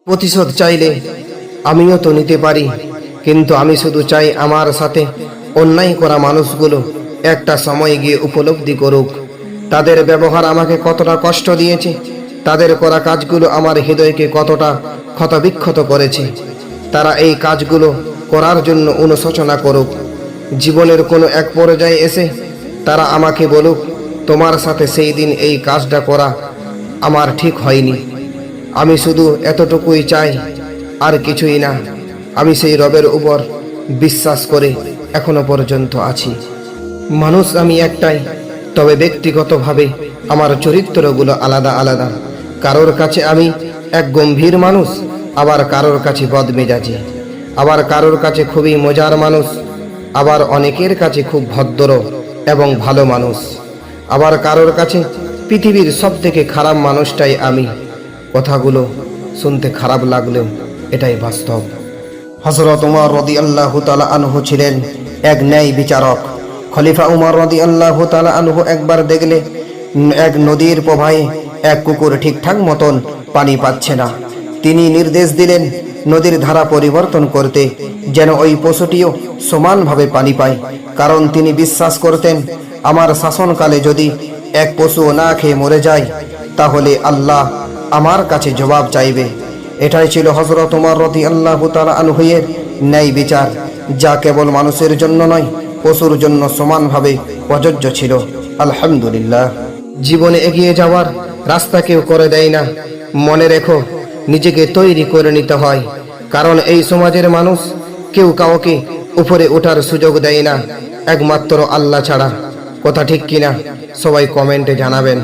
প্রতিশোধ চাইলে আমিও তো নিতে পারি, কিন্তু আমি শুধু চাই আমার সাথে অন্যায় করা মানুষগুলো একটা সময় গিয়ে উপলব্ধি করুক তাদের ব্যবহার আমাকে কতটা কষ্ট দিয়েছে, তাদের করা কাজগুলো আমার হৃদয়কে কতটা ক্ষতবিক্ষত করেছে। তারা এই কাজগুলো করার জন্য অনুশোচনা করুক। জীবনের কোনো এক পর্যায়ে এসে তারা আমাকে বলুক, তোমার সাথে সেই দিন এই কাজটা করা আমার ঠিক হয়নি। আমি শুধু এতটুকুই চাই, আর কিছুই না। আমি সেই রবের উপর বিশ্বাস করে এখনো পর্যন্ত আছি। মানুষ আমি একটাই, তবে ব্যক্তিগতভাবে আমার চরিত্রগুলো আলাদা আলাদা। কারোর কাছে আমি এক গম্ভীর মানুষ, আবার কারোর কাছে বদমেজাজি, আবার কারোর কাছে খুবই মজার মানুষ, আবার অনেকের কাছে খুব ভদ্র এবং ভালো মানুষ, আবার কারোর কাছে পৃথিবীর সবথেকে খারাপ মানুষটাই আমি। কথাগুলো শুনতে খারাপ লাগলেও এটাই বাস্তব। হযরত উমর রাদিয়াল্লাহু তাআলা আনহু ছিলেন এক ন্যায় বিচারক। খলিফা উমর রাদিয়াল্লাহু তাআলা আনহু একবার দেখলে এক নদীর প্রবাহে এক কুকুর ঠিকঠাক মতন পানি পাচ্ছে না। তিনি নির্দেশ দিলেন নদীর ধারা পরিবর্তন করতে, যেন ওই পশুটিও সমানভাবে পানি পায়। কারণ তিনি বিশ্বাস করতেন, আমার শাসনকালে যদি এক পশু না খেয়ে মরে যায়, তাহলে আল্লাহ আমার কাছে জবাব চাইবে। এটাই ছিল হযরত উমর রাদিয়াল্লাহু তাআলা আনহুর ন্যায় বিচার, যা কেবল মানুষের জন্য নয়, পশুর জন্য সমানভাবে প্রযোজ্য ছিল। আলহামদুলিল্লাহ। জীবনে এগিয়ে যাওয়ার রাস্তা কেউ করে দেয় না। মনে রেখো, নিজেকে তৈরি করে নিতে হয়, কারণ এই সমাজের মানুষ কেউ কাউকে উপরে ওঠার সুযোগ দেয় না, একমাত্র আল্লাহ ছাড়া। কথা ঠিক কিনা? সবাই কমেন্টে জানাবেন।